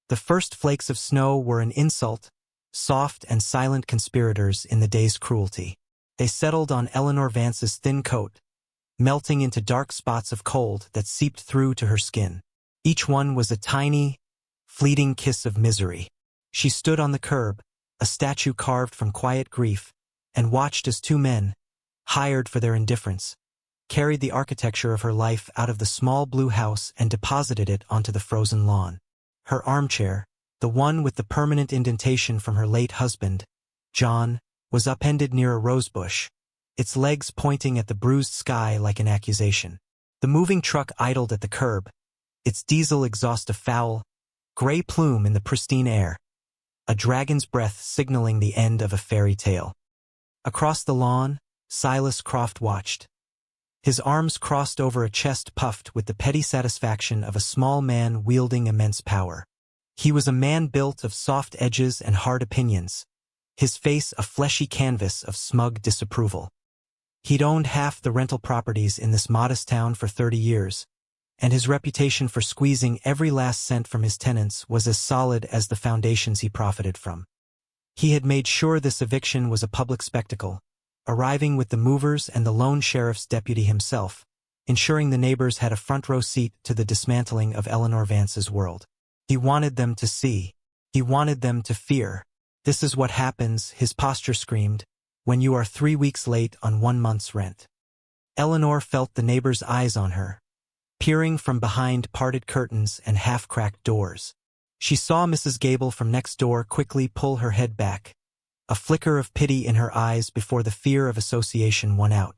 The first flakes of snow were an insult, soft and silent conspirators in the day's cruelty. They settled on Eleanor Vance's thin coat, melting into dark spots of cold that seeped through to her skin. Each one was a tiny, fleeting kiss of misery. She stood on the curb, a statue carved from quiet grief, and watched as two men, hired for their indifference, carried the architecture of her life out of the small blue house and deposited it onto the frozen lawn. Her armchair, the one with the permanent indentation from her late husband, John, was upended near a rosebush, its legs pointing at the bruised sky like an accusation. The moving truck idled at the curb, its diesel exhaust a foul, gray plume in the pristine air, a dragon's breath signaling the end of a fairy tale. Across the lawn, Silas Croft watched, his arms crossed over a chest puffed with the petty satisfaction of a small man wielding immense power. He was a man built of soft edges and hard opinions, his face a fleshy canvas of smug disapproval. He'd owned half the rental properties in this modest town for 30 years, and his reputation for squeezing every last cent from his tenants was as solid as the foundations he profited from. He had made sure this eviction was a public spectacle, arriving with the movers and the lone sheriff's deputy himself, ensuring the neighbors had a front-row seat to the dismantling of Eleanor Vance's world. He wanted them to see. He wanted them to fear. This is what happens, his posture screamed, when you are 3 weeks late on 1 month's rent. Eleanor felt the neighbors' eyes on her, peering from behind parted curtains and half-cracked doors. She saw Mrs. Gable from next door quickly pull her head back, a flicker of pity in her eyes before the fear of association won out.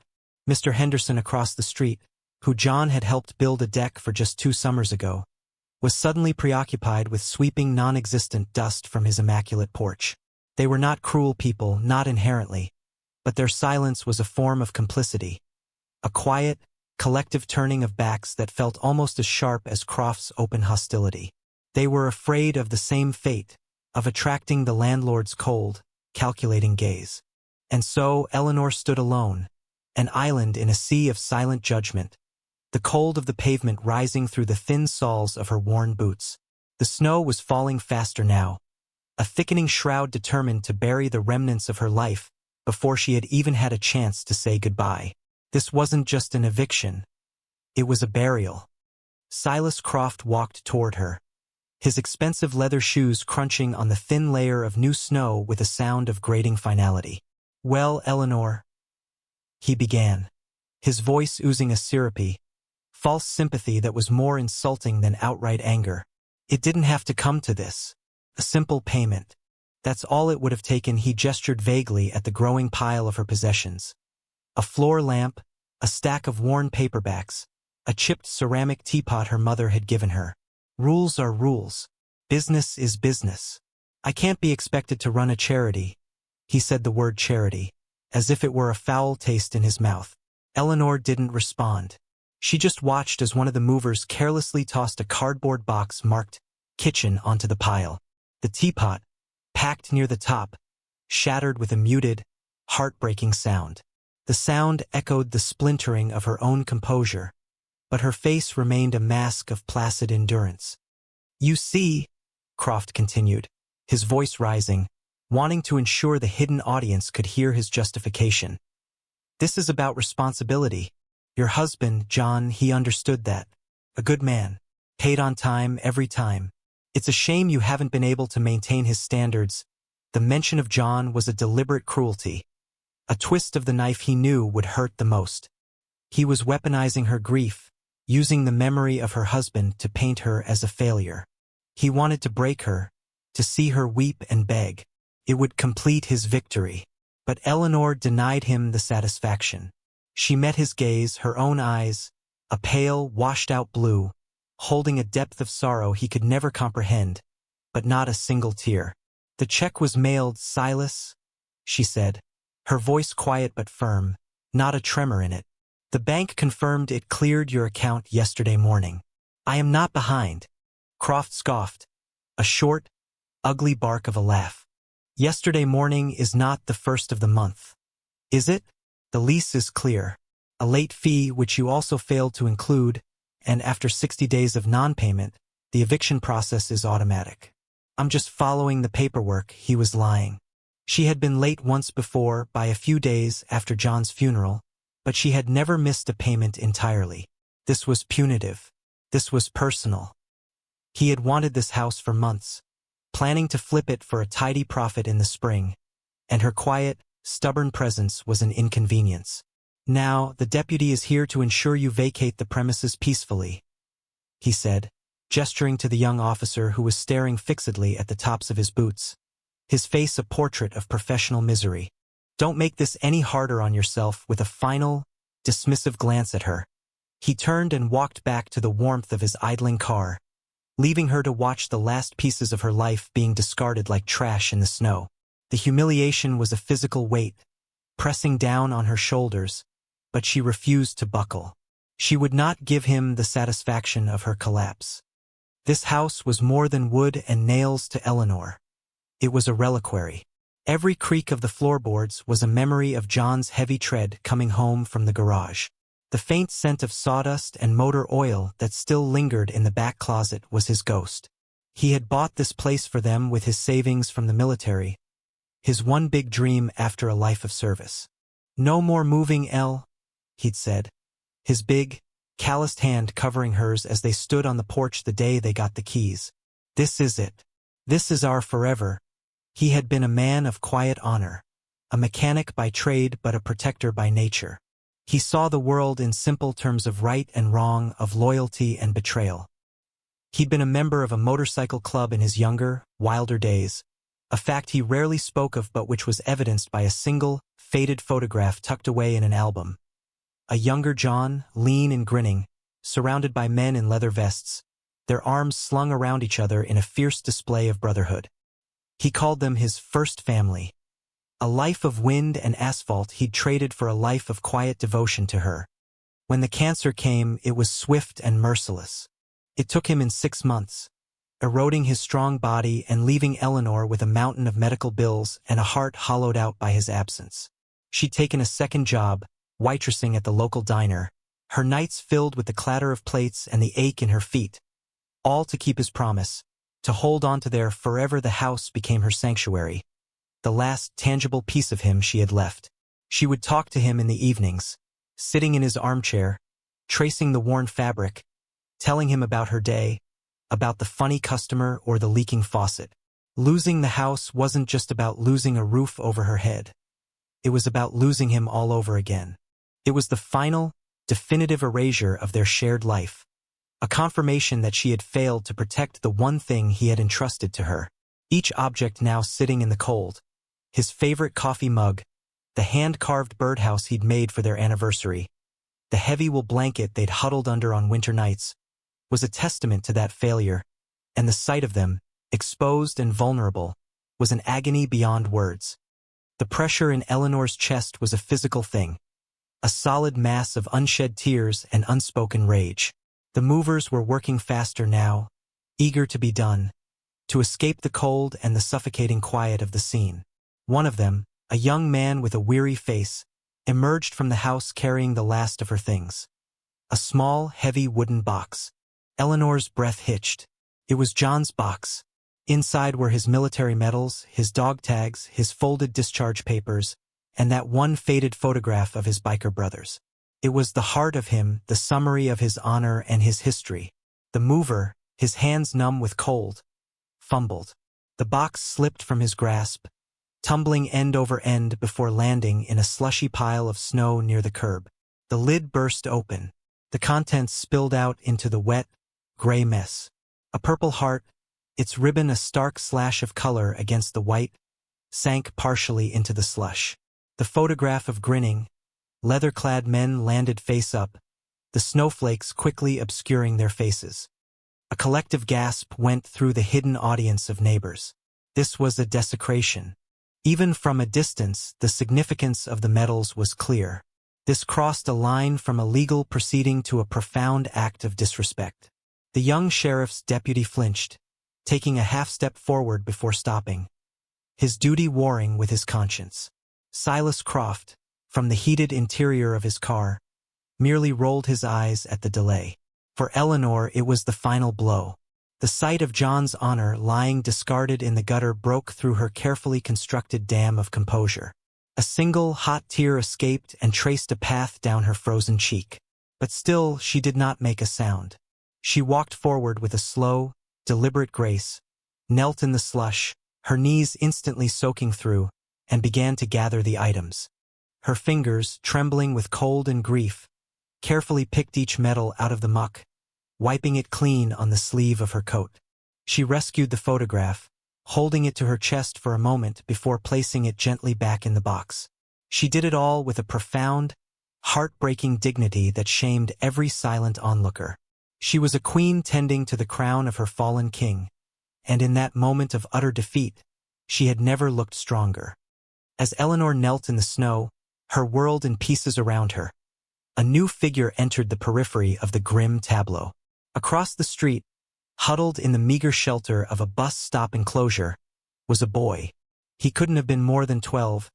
Mr. Henderson across the street, who John had helped build a deck for just 2 summers ago, was suddenly preoccupied with sweeping non-existent dust from his immaculate porch. They were not cruel people, not inherently, but their silence was a form of complicity, a quiet, collective turning of backs that felt almost as sharp as Croft's open hostility. They were afraid of the same fate, of attracting the landlord's cold, calculating gaze. And so Eleanor stood alone, an island in a sea of silent judgment, the cold of the pavement rising through the thin soles of her worn boots. The snow was falling faster now, a thickening shroud determined to bury the remnants of her life before she had even had a chance to say goodbye. This wasn't just an eviction. It was a burial. Silas Croft walked toward her, his expensive leather shoes crunching on the thin layer of new snow with a sound of grating finality. "Well, Eleanor," he began, his voice oozing a syrupy, false sympathy that was more insulting than outright anger. "It didn't have to come to this. A simple payment. That's all it would have taken." He gestured vaguely at the growing pile of her possessions. A floor lamp, a stack of worn paperbacks, a chipped ceramic teapot her mother had given her. "Rules are rules. Business is business. I can't be expected to run a charity." He said the word charity, as if it were a foul taste in his mouth. Eleanor didn't respond. She just watched as one of the movers carelessly tossed a cardboard box marked kitchen onto the pile. The teapot, packed near the top, shattered with a muted, heartbreaking sound. The sound echoed the splintering of her own composure, but her face remained a mask of placid endurance. "You see," Croft continued, his voice rising, wanting to ensure the hidden audience could hear his justification. "This is about responsibility. Your husband, John, he understood that. A good man, paid on time every time. It's a shame you haven't been able to maintain his standards." The mention of John was a deliberate cruelty, a twist of the knife he knew would hurt the most. He was weaponizing her grief, using the memory of her husband to paint her as a failure. He wanted to break her, to see her weep and beg. It would complete his victory. But Eleanor denied him the satisfaction. She met his gaze, her own eyes, a pale, washed-out blue, holding a depth of sorrow he could never comprehend, but not a single tear. "The check was mailed, Silas," she said, her voice quiet but firm, not a tremor in it. "The bank confirmed it cleared your account yesterday morning. I am not behind." Croft scoffed, a short, ugly bark of a laugh. "Yesterday morning is not the first of the month. Is it? The lease is clear. A late fee which you also failed to include, and after 60 days of non-payment, the eviction process is automatic." "I'm just following the paperwork," he was lying. She had been late once before, by a few days after John's funeral, but she had never missed a payment entirely. This was punitive. This was personal. He had wanted this house for months, planning to flip it for a tidy profit in the spring, and her quiet, stubborn presence was an inconvenience. "Now, the deputy is here to ensure you vacate the premises peacefully," he said, gesturing to the young officer who was staring fixedly at the tops of his boots, his face a portrait of professional misery. "Don't make this any harder on yourself," with a final, dismissive glance at her. He turned and walked back to the warmth of his idling car, leaving her to watch the last pieces of her life being discarded like trash in the snow. The humiliation was a physical weight, pressing down on her shoulders, but she refused to buckle. She would not give him the satisfaction of her collapse. This house was more than wood and nails to Eleanor. It was a reliquary. Every creak of the floorboards was a memory of John's heavy tread coming home from the garage. The faint scent of sawdust and motor oil that still lingered in the back closet was his ghost. He had bought this place for them with his savings from the military, his one big dream after a life of service. "No more moving, Elle," he'd said, his big, calloused hand covering hers as they stood on the porch the day they got the keys. "This is it. This is our forever." He had been a man of quiet honor, a mechanic by trade but a protector by nature. He saw the world in simple terms of right and wrong, of loyalty and betrayal. He'd been a member of a motorcycle club in his younger, wilder days, a fact he rarely spoke of but which was evidenced by a single, faded photograph tucked away in an album. A younger John, lean and grinning, surrounded by men in leather vests, their arms slung around each other in a fierce display of brotherhood. He called them his first family. A life of wind and asphalt he'd traded for a life of quiet devotion to her. When the cancer came, it was swift and merciless. It took him in 6 months, eroding his strong body and leaving Eleanor with a mountain of medical bills and a heart hollowed out by his absence. She'd taken a second job, waitressing at the local diner, her nights filled with the clatter of plates and the ache in her feet, all to keep his promise, to hold on to their forever. The house became her sanctuary, the last tangible piece of him she had left. She would talk to him in the evenings, sitting in his armchair, tracing the worn fabric, telling him about her day, about the funny customer or the leaking faucet. Losing the house wasn't just about losing a roof over her head. It was about losing him all over again. It was the final, definitive erasure of their shared life, a confirmation that she had failed to protect the one thing he had entrusted to her. Each object now sitting in the cold, his favorite coffee mug, the hand-carved birdhouse he'd made for their anniversary, the heavy wool blanket they'd huddled under on winter nights, was a testament to that failure, and the sight of them, exposed and vulnerable, was an agony beyond words. The pressure in Eleanor's chest was a physical thing, a solid mass of unshed tears and unspoken rage. The movers were working faster now, eager to be done, to escape the cold and the suffocating quiet of the scene. One of them, a young man with a weary face, emerged from the house carrying the last of her things. A small, heavy wooden box. Eleanor's breath hitched. It was John's box. Inside were his military medals, his dog tags, his folded discharge papers, and that one faded photograph of his biker brothers. It was the heart of him, the summary of his honor and his history. The mover, his hands numb with cold, fumbled. The box slipped from his grasp, tumbling end over end before landing in a slushy pile of snow near the curb. The lid burst open. The contents spilled out into the wet, gray mess. A purple heart, its ribbon a stark slash of color against the white, sank partially into the slush. The photograph of grinning, leather-clad men landed face up, the snowflakes quickly obscuring their faces. A collective gasp went through the hidden audience of neighbors. This was a desecration. Even from a distance, the significance of the medals was clear. This crossed a line from a legal proceeding to a profound act of disrespect. The young sheriff's deputy flinched, taking a half-step forward before stopping, his duty warring with his conscience. Silas Croft, from the heated interior of his car, merely rolled his eyes at the delay. For Eleanor, it was the final blow. The sight of John's honor lying discarded in the gutter broke through her carefully constructed dam of composure. A single hot tear escaped and traced a path down her frozen cheek. But still she did not make a sound. She walked forward with a slow, deliberate grace, knelt in the slush, her knees instantly soaking through, and began to gather the items. Her fingers, trembling with cold and grief, carefully picked each metal out of the muck, wiping it clean on the sleeve of her coat. She rescued the photograph, holding it to her chest for a moment before placing it gently back in the box. She did it all with a profound, heartbreaking dignity that shamed every silent onlooker. She was a queen tending to the crown of her fallen king, and in that moment of utter defeat, she had never looked stronger. As Eleanor knelt in the snow, her world in pieces around her, a new figure entered the periphery of the grim tableau. Across the street, huddled in the meager shelter of a bus stop enclosure, was a boy. He couldn't have been more than 12,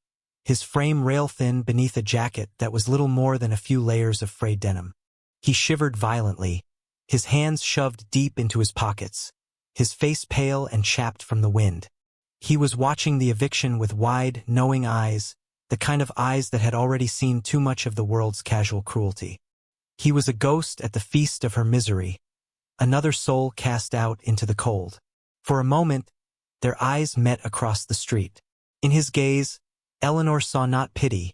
his frame rail-thin beneath a jacket that was little more than a few layers of frayed denim. He shivered violently, his hands shoved deep into his pockets, his face pale and chapped from the wind. He was watching the eviction with wide, knowing eyes, the kind of eyes that had already seen too much of the world's casual cruelty. He was a ghost at the feast of her misery, another soul cast out into the cold. For a moment, their eyes met across the street. In his gaze, Eleanor saw not pity,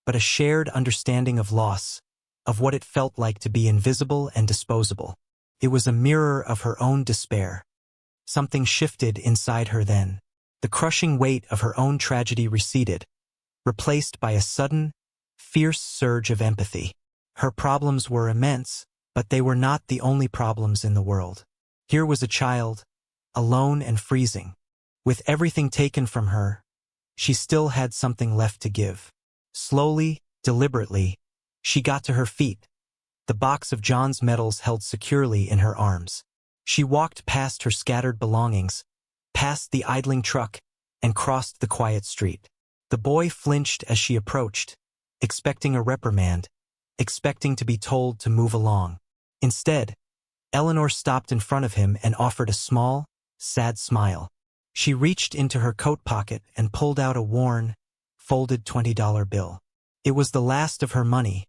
but a shared understanding of loss, of what it felt like to be invisible and disposable. It was a mirror of her own despair. Something shifted inside her then. The crushing weight of her own tragedy receded, replaced by a sudden, fierce surge of empathy. Her problems were immense, but they were not the only problems in the world. Here was a child, alone and freezing. With everything taken from her, she still had something left to give. Slowly, deliberately, she got to her feet, the box of John's medals held securely in her arms. She walked past her scattered belongings, past the idling truck, and crossed the quiet street. The boy flinched as she approached, expecting a reprimand, expecting to be told to move along. Instead, Eleanor stopped in front of him and offered a small, sad smile. She reached into her coat pocket and pulled out a worn, folded $20 bill. It was the last of her money,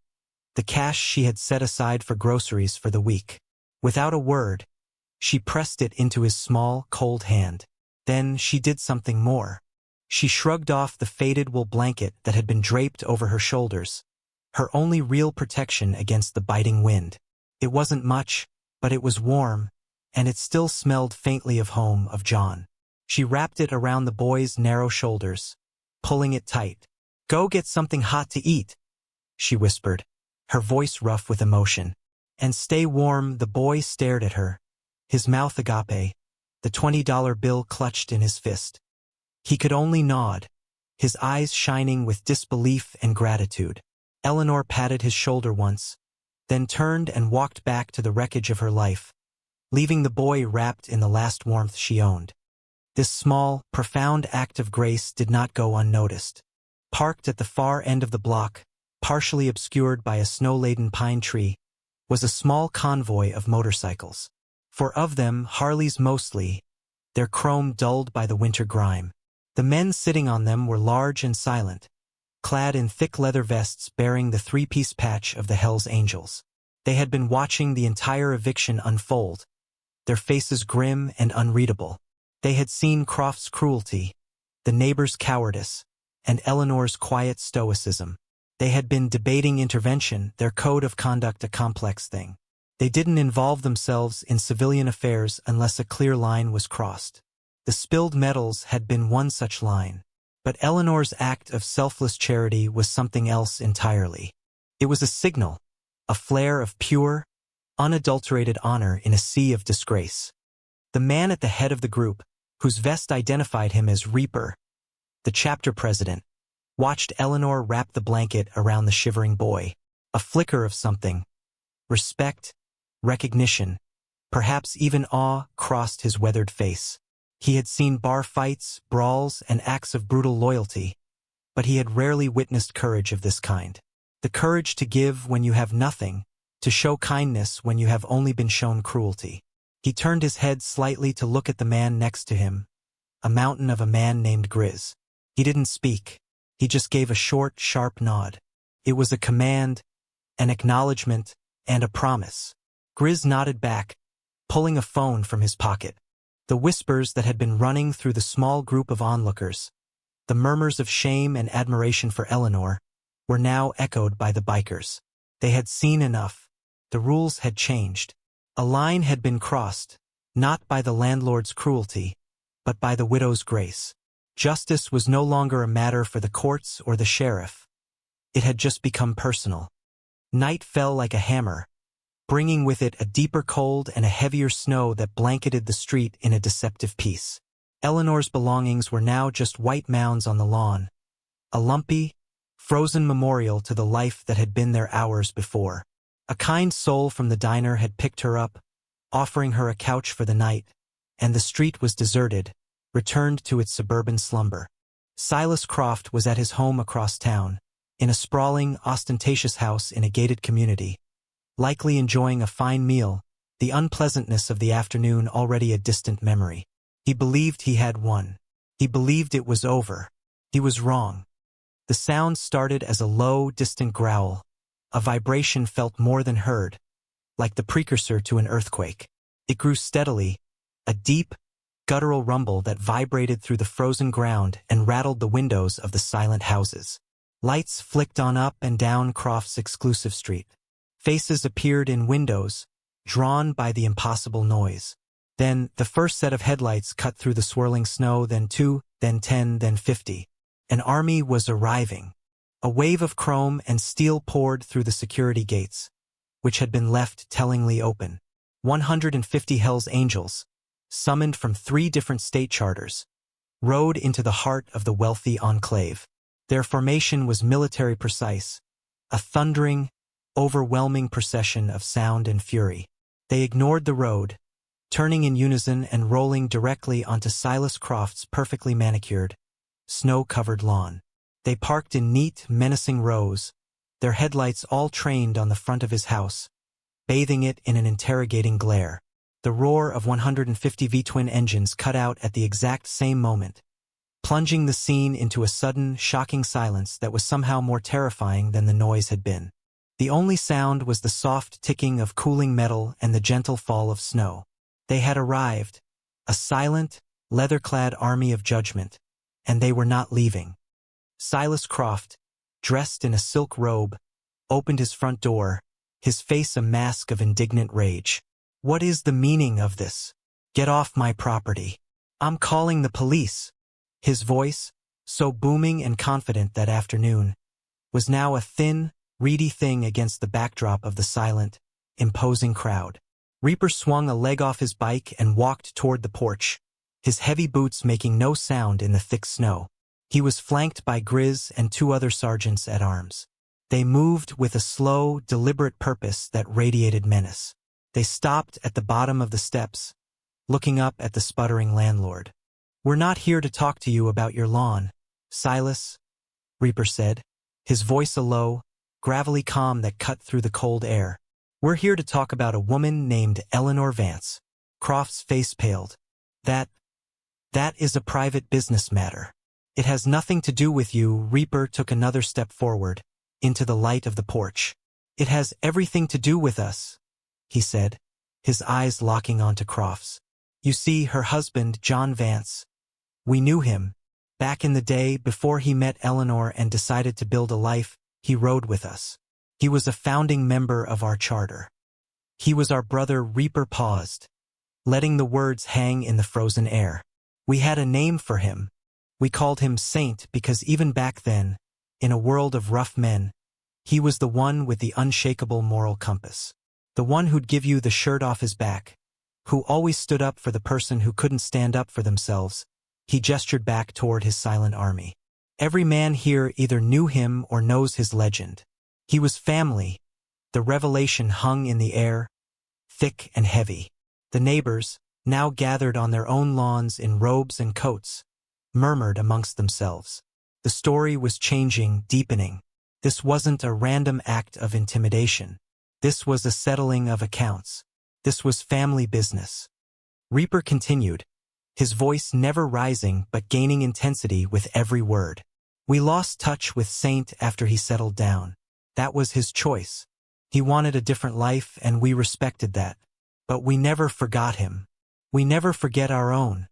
the cash she had set aside for groceries for the week. Without a word, she pressed it into his small, cold hand. Then she did something more. She shrugged off the faded wool blanket that had been draped over her shoulders, her only real protection against the biting wind. It wasn't much, but it was warm, and it still smelled faintly of home, of John. She wrapped it around the boy's narrow shoulders, pulling it tight. "Go get something hot to eat," she whispered, her voice rough with emotion. "And stay warm." The boy stared at her, his mouth agape, the $20 bill clutched in his fist. He could only nod, his eyes shining with disbelief and gratitude. Eleanor patted his shoulder once, then turned and walked back to the wreckage of her life, leaving the boy wrapped in the last warmth she owned. This small, profound act of grace did not go unnoticed. Parked at the far end of the block, partially obscured by a snow-laden pine tree, was a small convoy of motorcycles. For of them, Harleys mostly, their chrome dulled by the winter grime. The men sitting on them were large and silent, clad in thick leather vests bearing the three-piece patch of the Hells Angels. They had been watching the entire eviction unfold, their faces grim and unreadable. They had seen Croft's cruelty, the neighbors' cowardice, and Eleanor's quiet stoicism. They had been debating intervention, their code of conduct a complex thing. They didn't involve themselves in civilian affairs unless a clear line was crossed. The spilled medals had been one such line. But Eleanor's act of selfless charity was something else entirely. It was a signal, a flare of pure, unadulterated honor in a sea of disgrace. The man at the head of the group, whose vest identified him as Reaper, the chapter president, watched Eleanor wrap the blanket around the shivering boy. A flicker of something, respect, recognition, perhaps even awe, crossed his weathered face. He had seen bar fights, brawls, and acts of brutal loyalty, but he had rarely witnessed courage of this kind. The courage to give when you have nothing, to show kindness when you have only been shown cruelty. He turned his head slightly to look at the man next to him, a mountain of a man named Grizz. He didn't speak. He just gave a short, sharp nod. It was a command, an acknowledgement, and a promise. Grizz nodded back, pulling a phone from his pocket. The whispers that had been running through the small group of onlookers, the murmurs of shame and admiration for Eleanor, were now echoed by the bikers. They had seen enough. The rules had changed. A line had been crossed, not by the landlord's cruelty, but by the widow's grace. Justice was no longer a matter for the courts or the sheriff. It had just become personal. Night fell like a hammer, bringing with it a deeper cold and a heavier snow that blanketed the street in a deceptive peace. Eleanor's belongings were now just white mounds on the lawn, a lumpy, frozen memorial to the life that had been there hours before. A kind soul from the diner had picked her up, offering her a couch for the night, and the street was deserted, returned to its suburban slumber. Silas Croft was at his home across town, in a sprawling, ostentatious house in a gated community, likely enjoying a fine meal, the unpleasantness of the afternoon already a distant memory. He believed he had won. He believed it was over. He was wrong. The sound started as a low, distant growl, a vibration felt more than heard, like the precursor to an earthquake. It grew steadily, a deep, guttural rumble that vibrated through the frozen ground and rattled the windows of the silent houses. Lights flicked on up and down Croft's exclusive street. Faces appeared in windows, drawn by the impossible noise. Then, the first set of headlights cut through the swirling snow, then 2, then 10, then 50. An army was arriving. A wave of chrome and steel poured through the security gates, which had been left tellingly open. 150 Hell's Angels, summoned from 3 different state charters, rode into the heart of the wealthy enclave. Their formation was military precise, a thundering, overwhelming procession of sound and fury. They ignored the road, turning in unison and rolling directly onto Silas Croft's perfectly manicured, snow-covered lawn. They parked in neat, menacing rows, their headlights all trained on the front of his house, bathing it in an interrogating glare. The roar of 150 V-twin engines cut out at the exact same moment, plunging the scene into a sudden, shocking silence that was somehow more terrifying than the noise had been. The only sound was the soft ticking of cooling metal and the gentle fall of snow. They had arrived, a silent, leather-clad army of judgment, and they were not leaving. Silas Croft, dressed in a silk robe, opened his front door, his face a mask of indignant rage. "What is the meaning of this? Get off my property. I'm calling the police." His voice, so booming and confident that afternoon, was now a thin, reedy thing against the backdrop of the silent, imposing crowd. Reaper swung a leg off his bike and walked toward the porch, his heavy boots making no sound in the thick snow. He was flanked by Grizz and 2 other sergeants at arms. They moved with a slow, deliberate purpose that radiated menace. They stopped at the bottom of the steps, looking up at the sputtering landlord. "We're not here to talk to you about your lawn, Silas," Reaper said, his voice a low, gravelly calm that cut through the cold air. "We're here to talk about a woman named Eleanor Vance." Croft's face paled. That is a private business matter. It has nothing to do with you." Reaper took another step forward, into the light of the porch. "It has everything to do with us," he said, his eyes locking onto Croft's. "You see, her husband, John Vance. We knew him. Back in the day, before he met Eleanor and decided to build a life, he rode with us. He was a founding member of our charter. He was our brother." Reaper paused, letting the words hang in the frozen air. "We had a name for him. We called him Saint because even back then, in a world of rough men, he was the one with the unshakable moral compass. The one who'd give you the shirt off his back, who always stood up for the person who couldn't stand up for themselves." He gestured back toward his silent army. "Every man here either knew him or knows his legend. He was family." The revelation hung in the air, thick and heavy. The neighbors, now gathered on their own lawns in robes and coats, murmured amongst themselves. The story was changing, deepening. This wasn't a random act of intimidation. This was a settling of accounts. This was family business. Reaper continued, his voice never rising but gaining intensity with every word. We lost touch with Saint after he settled down. That was his choice. He wanted a different life and we respected that. But we never forgot him. We never forget our own.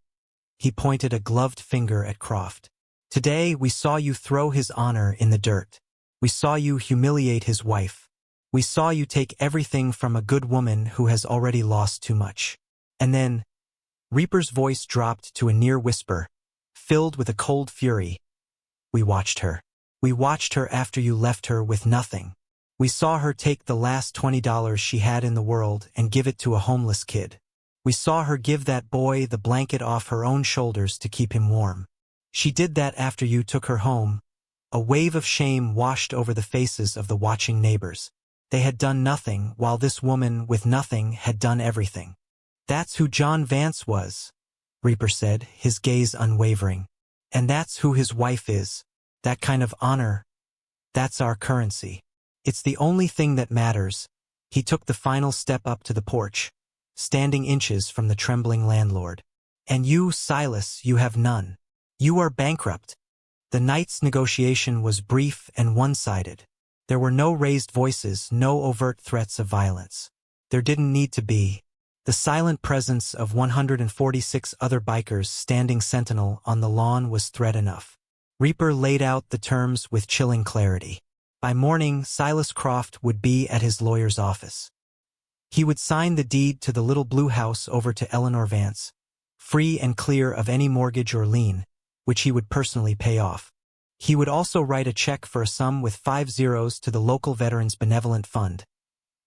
He pointed a gloved finger at Croft. Today we saw you throw his honor in the dirt. We saw you humiliate his wife. We saw you take everything from a good woman who has already lost too much. And then, Reaper's voice dropped to a near whisper, filled with a cold fury. We watched her. We watched her after you left her with nothing. We saw her take the last $20 she had in the world and give it to a homeless kid. We saw her give that boy the blanket off her own shoulders to keep him warm. She did that after you took her home. A wave of shame washed over the faces of the watching neighbors. They had done nothing, while this woman with nothing had done everything. That's who John Vance was, Reaper said, his gaze unwavering. And that's who his wife is. That kind of honor. That's our currency. It's the only thing that matters. He took the final step up to the porch, standing inches from the trembling landlord. And you, Silas, you have none. You are bankrupt. The night's negotiation was brief and one-sided. There were no raised voices, no overt threats of violence. There didn't need to be. The silent presence of 146 other bikers standing sentinel on the lawn was threat enough. Reaper laid out the terms with chilling clarity. By morning, Silas Croft would be at his lawyer's office. He would sign the deed to the little blue house over to Eleanor Vance, free and clear of any mortgage or lien, which he would personally pay off. He would also write a check for a sum with 5 zeros to the local Veterans Benevolent Fund,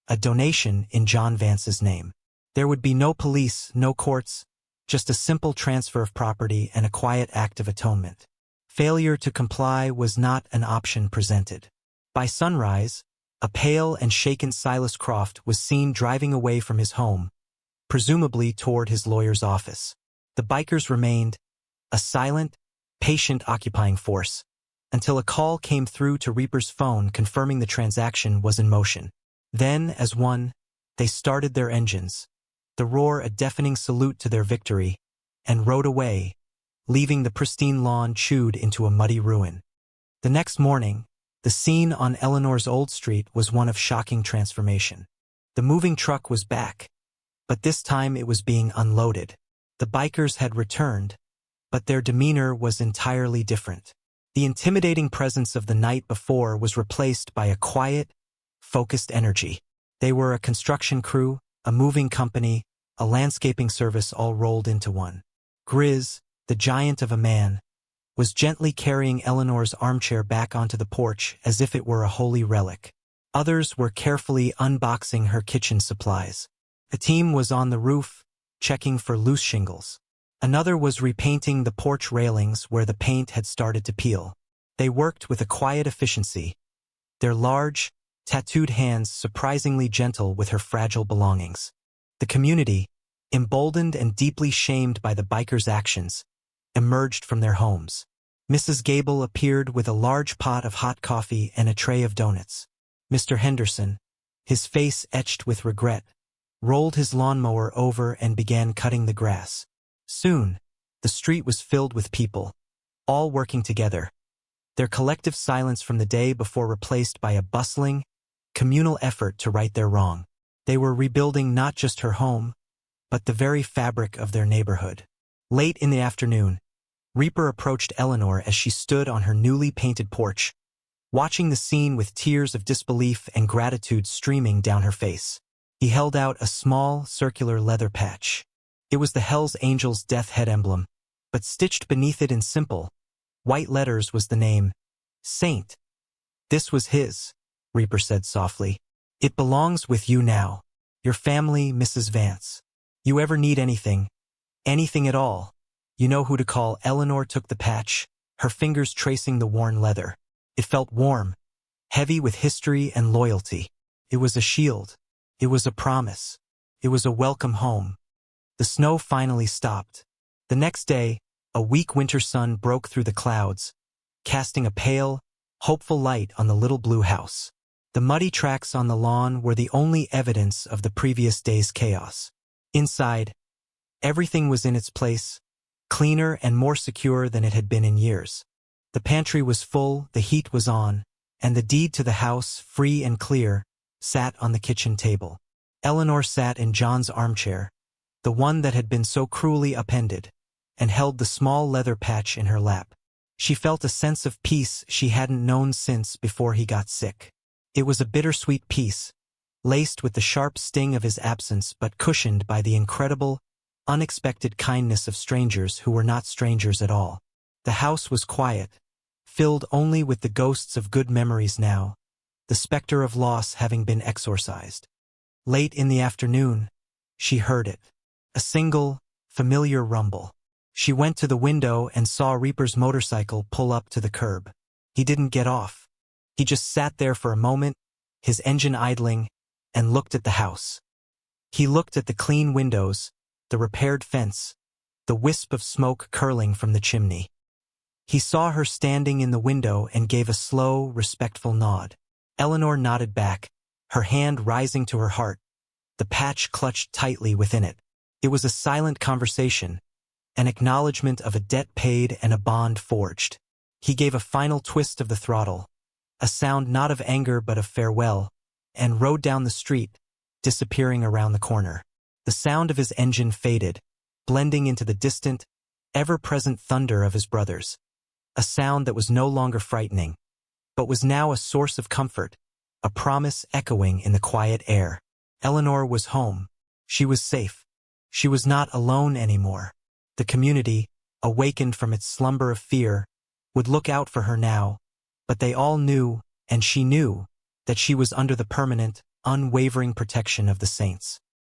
a donation in John Vance's name. There would be no police, no courts, just a simple transfer of property and a quiet act of atonement. Failure to comply was not an option presented. By sunrise, a pale and shaken Silas Croft was seen driving away from his home, presumably toward his lawyer's office. The bikers remained, a silent, patient occupying force, until a call came through to Reaper's phone confirming the transaction was in motion. Then, as one, they started their engines, the roar a deafening salute to their victory, and rode away, leaving the pristine lawn chewed into a muddy ruin. The next morning, the scene on Eleanor's old street was one of shocking transformation. The moving truck was back, but this time it was being unloaded. The bikers had returned, but their demeanor was entirely different. The intimidating presence of the night before was replaced by a quiet, focused energy. They were a construction crew, a moving company, a landscaping service all rolled into one. Grizz, the giant of a man, was gently carrying Eleanor's armchair back onto the porch as if it were a holy relic. Others were carefully unboxing her kitchen supplies. A team was on the roof, checking for loose shingles. Another was repainting the porch railings where the paint had started to peel. They worked with a quiet efficiency, their large, tattooed hands surprisingly gentle with her fragile belongings. The community, emboldened and deeply shamed by the bikers' actions, emerged from their homes. Mrs. Gable appeared with a large pot of hot coffee and a tray of donuts. Mr. Henderson, his face etched with regret, rolled his lawnmower over and began cutting the grass. Soon, the street was filled with people, all working together, their collective silence from the day before replaced by a bustling, communal effort to right their wrong. They were rebuilding not just her home, but the very fabric of their neighborhood. Late in the afternoon, Reaper approached Eleanor as she stood on her newly painted porch, watching the scene with tears of disbelief and gratitude streaming down her face. He held out a small, circular leather patch. It was the Hell's Angels' death head emblem, but stitched beneath it in simple, white letters was the name, Saint. This was his, Reaper said softly. It belongs with you now. Your family, Mrs. Vance. You ever need anything at all, you know who to call. Eleanor took the patch, her fingers tracing the worn leather. It felt warm, heavy with history and loyalty. It was a shield. It was a promise. It was a welcome home. The snow finally stopped. The next day, a weak winter sun broke through the clouds, casting a pale, hopeful light on the little blue house. The muddy tracks on the lawn were the only evidence of the previous day's chaos. Inside, everything was in its place, cleaner and more secure than it had been in years. The pantry was full, the heat was on, and the deed to the house, free and clear, sat on the kitchen table. Eleanor sat in John's armchair, the one that had been so cruelly upended, and held the small leather patch in her lap. She felt a sense of peace she hadn't known since before he got sick. It was a bittersweet peace, laced with the sharp sting of his absence but cushioned by the incredible, unexpected kindness of strangers who were not strangers at all. The house was quiet, filled only with the ghosts of good memories now, the specter of loss having been exorcised. Late in the afternoon, she heard it. A single, familiar rumble. She went to the window and saw Reaper's motorcycle pull up to the curb. He didn't get off. He just sat there for a moment, his engine idling, and looked at the house. He looked at the clean windows, the repaired fence, the wisp of smoke curling from the chimney. He saw her standing in the window and gave a slow, respectful nod. Eleanor nodded back, her hand rising to her heart, the patch clutched tightly within it. It was a silent conversation, an acknowledgement of a debt paid and a bond forged. He gave a final twist of the throttle, a sound not of anger but of farewell, and rode down the street, disappearing around the corner. The sound of his engine faded, blending into the distant, ever-present thunder of his brothers. A sound that was no longer frightening, but was now a source of comfort, a promise echoing in the quiet air. Eleanor was home. She was safe. She was not alone anymore. The community, awakened from its slumber of fear, would look out for her now, but they all knew, and she knew, that she was under the permanent, unwavering protection of the saints.